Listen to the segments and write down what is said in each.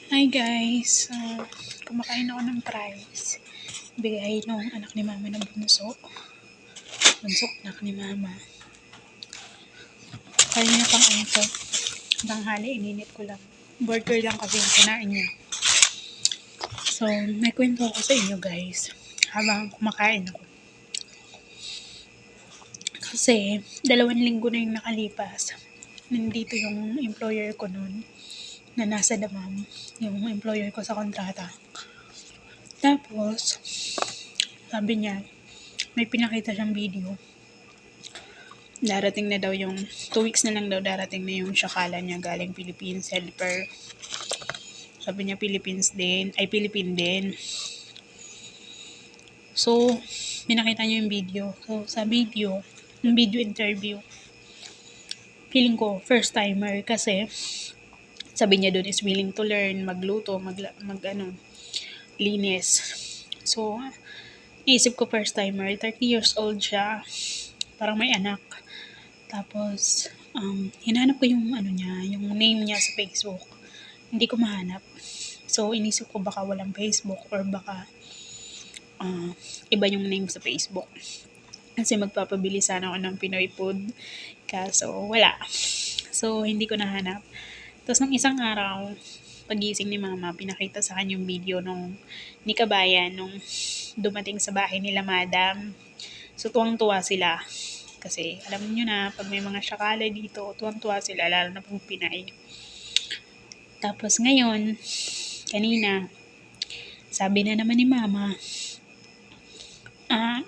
Hi guys! Kumakain ako ng fries. Bigay nung anak ni mama ng bunso. Bunso, anak ni mama. Kanina pang ano to. Tanghali, ininit ko lang. Burger lang kasi yung kinain niya. So, may kwento ako sa inyo guys. Habang kumakain ako. Kasi, 2 linggo na yung nakalipas. Nandito yung employer ko noon na nasa Damam. Yung employer ko sa kontrata. Tapos, sabi niya, may pinakita siyang video. Darating na daw yung 2 weeks na lang daw darating na yung syakala niya galing Philippines helper. Sabi niya Philippines din. So, pinakita niya yung video. So, sa video, yung video interview, feeling ko first timer kasi sabi niya doon is willing to learn, magluto, linis. So, naisip ko first timer, 30 years old siya, parang may anak. Tapos, hinanap ko yung yung name niya sa Facebook. Hindi ko mahanap. So, inisip ko baka walang Facebook or baka iba yung name sa Facebook. Kasi magpapabili sana ako ng Pinoy food. Kaso, wala. So, hindi ko nahanap. Tapos, nung isang araw, pagising ni mama, pinakita sa akin yung video ni Kabayan nung dumating sa bahay nila madam. So, tuwang-tuwa sila. Kasi alam niyo na, pag may mga syakala dito, tuwang-tuwa sila, lalo na pag Pinay. Tapos ngayon, kanina, sabi na naman ni mama,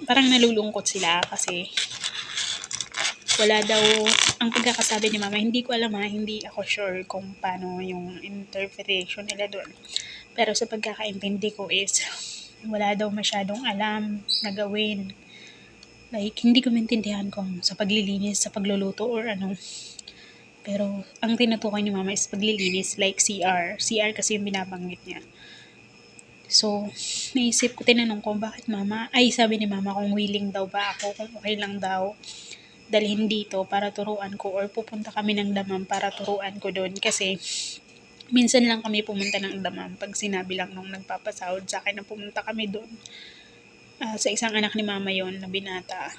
parang nalulungkot sila kasi wala daw, ang pagkakasabi ni mama, hindi ko alam hindi ako sure kung paano yung interpretation nila doon. Pero sa pagkakaintindi ko is, wala daw masyadong alam na gawin. Like, hindi ko maintindihan kung sa paglilinis, sa pagluluto, or ano. Pero, ang tinutukoy ni mama is paglilinis, like CR. CR kasi yung binabanggit niya. So, naisip ko, tinanong ko, bakit mama? Ay, sabi ni mama kung willing daw ba ako, kung okay lang daw dalhin dito para turuan ko, or pupunta kami ng Damam para turuan ko doon. Kasi, minsan lang kami pumunta ng Damam pag sinabi lang nung nagpapasahod sa akin na pumunta kami doon. Sa isang anak ni mama yon na binata.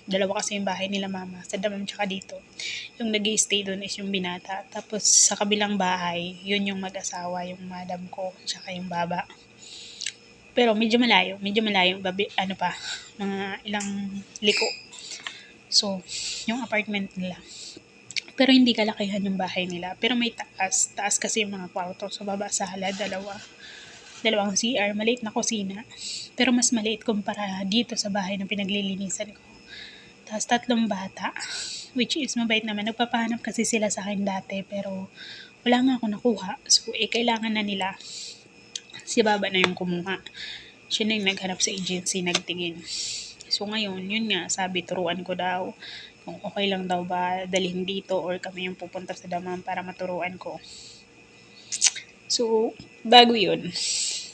2 kasi yung bahay nila mama, sa Damam tsaka dito. Yung nag-i-stay doon is yung binata. Tapos sa kabilang bahay, yun yung mag-asawa, yung madam ko, tsaka yung baba. Pero medyo malayo, mga ilang liko. So, yung apartment nila. Pero hindi kalakihan yung bahay nila. Pero may taas. Taas kasi yung mga kwarto. So, baba sa hala, dalawang CR, maliit na kusina. Pero mas maliit kumpara dito sa bahay na pinaglilinisan ko. Tapos 3 bata, which is mabait naman. Nagpapahanap kasi sila sa akin dati, pero wala nga ako nakuha. So, kailangan na nila. Si baba na yung kumuha. Siya na yung naghanap sa agency, nagtingin. So, ngayon, yun nga, sabi, turuan ko daw kung okay lang daw ba dalhin dito or kami yung pupunta sa Damam para maturuan ko. So, bago yun,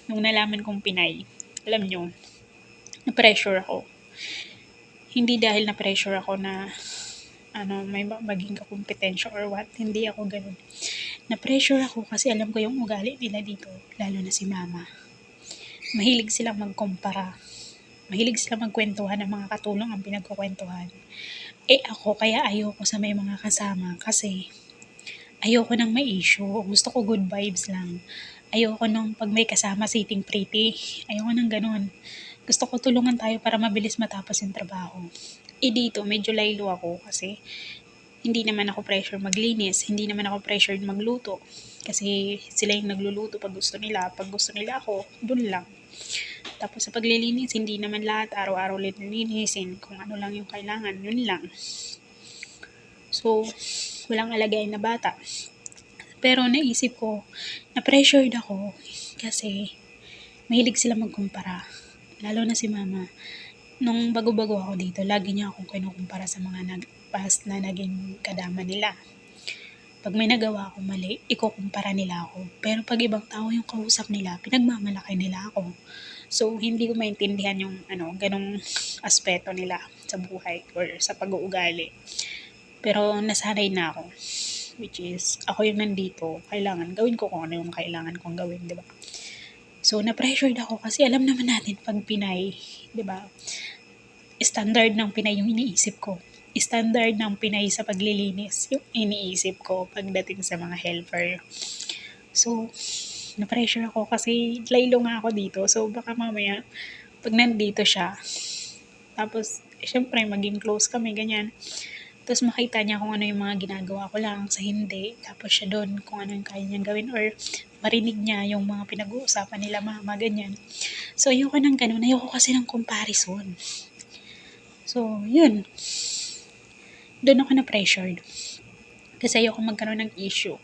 nung nalaman kong Pinay, alam nyo, na-pressure ako. Hindi dahil na-pressure ako na may maging kakumpetensya or what. Hindi ako ganun. Na-pressure ako kasi alam ko yung ugali nila dito, lalo na si mama. Mahilig silang magkumpara. Mahilig silang magkwentuhan ng mga katulong ang pinagkukwentuhan. Ako, kaya ayoko sa may mga kasama kasi ayoko nang may issue. Gusto ko good vibes lang. Ayoko nung pag may kasama sitting pretty. Ayoko nang ganun. Gusto ko tulungan tayo para mabilis matapos yung trabaho. Dito, medyo laylo ako kasi hindi naman ako pressure maglinis. Hindi naman ako pressure magluto. Kasi sila yung nagluluto pag gusto nila. Pag gusto nila ako, dun lang. Tapos sa paglilinis, hindi naman lahat araw-araw linisin. Kung ano lang yung kailangan, yun lang. So, walang alagay na bata. Pero naisip ko, na-pressured ako kasi mahilig sila magkumpara. Lalo na si mama. Nung bago-bago ako dito, lagi niya akong kinukumpara sa mga past na naging kadama nila. Pag may nagawa akong mali, ikukumpara nila ako. Pero pag ibang tao yung kausap nila, pinagmamalaki nila ako. So, hindi ko maintindihan yung ganong aspeto nila sa buhay or sa pag-uugali. Pero nasanay na ako. which is ako yung nandito, kailangan gawin ko kung ano yung kailangan kong gawin, di ba? So, na-pressured ako kasi alam naman natin pag Pinay, di ba? Standard ng Pinay yung iniisip ko. Standard ng Pinay sa paglilinis yung iniisip ko pagdating sa mga helper. So, na-pressure ako kasi laylo nga ako dito. So, baka mamaya, pag nandito siya, tapos, syempre, maging close kami, ganyan. Tapos makita niya kung ano yung mga ginagawa ko lang sa hindi. Tapos siya doon kung ano yung kaya niyang gawin or marinig niya yung mga pinag-uusapan nila mama, ganyan. So, ayoko ng ganun. Ayoko kasi ng comparison. So, yun. Doon ako na-pressured. Kasi ayoko magkaroon ng issue.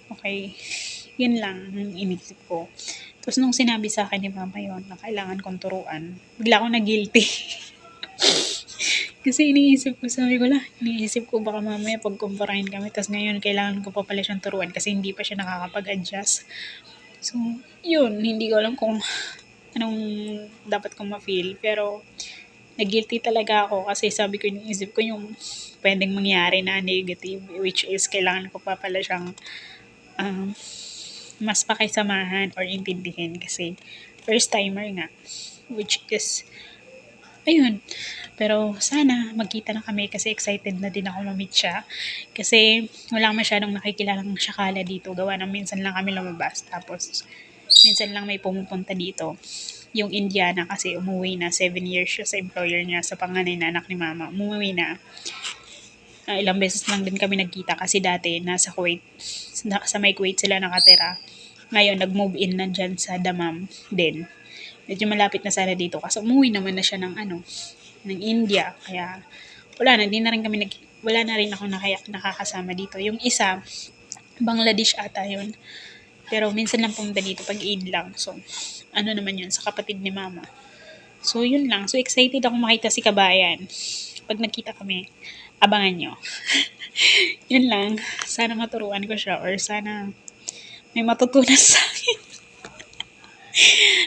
Okay. Yun lang ang inisip ko. Tapos nung sinabi sa akin ni mama yun na kailangan kong turuan, bigla akong na-guilty. Kasi iniisip ko, sabi ko iniisip ko baka mamaya pagkumparahin kami, tapos ngayon kailangan ko pa pala siyang turuan kasi hindi pa siya nakakapag-adjust. So, yun, hindi ko alam kung anong dapat kong ma-feel, pero nag-guilty talaga ako kasi sabi ko, iniisip ko yung pwedeng mangyari na negative, which is kailangan ko pa pala siyang mas pakisamahan or intindihin kasi first timer nga, which is ayun. Pero sana magkita na kami kasi excited na din ako ma-meet siya. Kasi wala masyadong nakikilalang Syakala dito. Gawa ng minsan lang kami lumabas. Tapos minsan lang may pumupunta dito. Yung Indiana kasi umuwi na 7 years siya sa employer niya sa panganay na anak ni mama. Umuwi na. Ilang beses lang din kami nagkita kasi dati nasa Kuwait. Sa may Kuwait sila nakatira. Ngayon nag-move in na dyan sa Damam din. Medyo malapit na sana dito kasi umuwi naman na siya ng ng India. Kaya wala na, wala na rin ako nakakasama dito. Yung isa, Bangladesh ata yun. Pero minsan lang pumunta dito pag Eid lang. So, ano naman yun, sa kapatid ni mama. So, yun lang. So, excited ako makita si Kabayan. Pag nagkita kami, abangan nyo. Yun lang. Sana maturuan ko siya or sana may matutunan sa akin.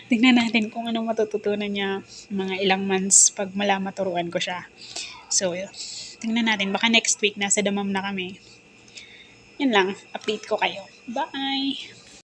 Tingnan natin kung anong matututunan niya mga ilang months pag maturuan ko siya. So, tingnan natin. Baka next week nasa Damam na kami. Yan lang. Update ko kayo. Bye!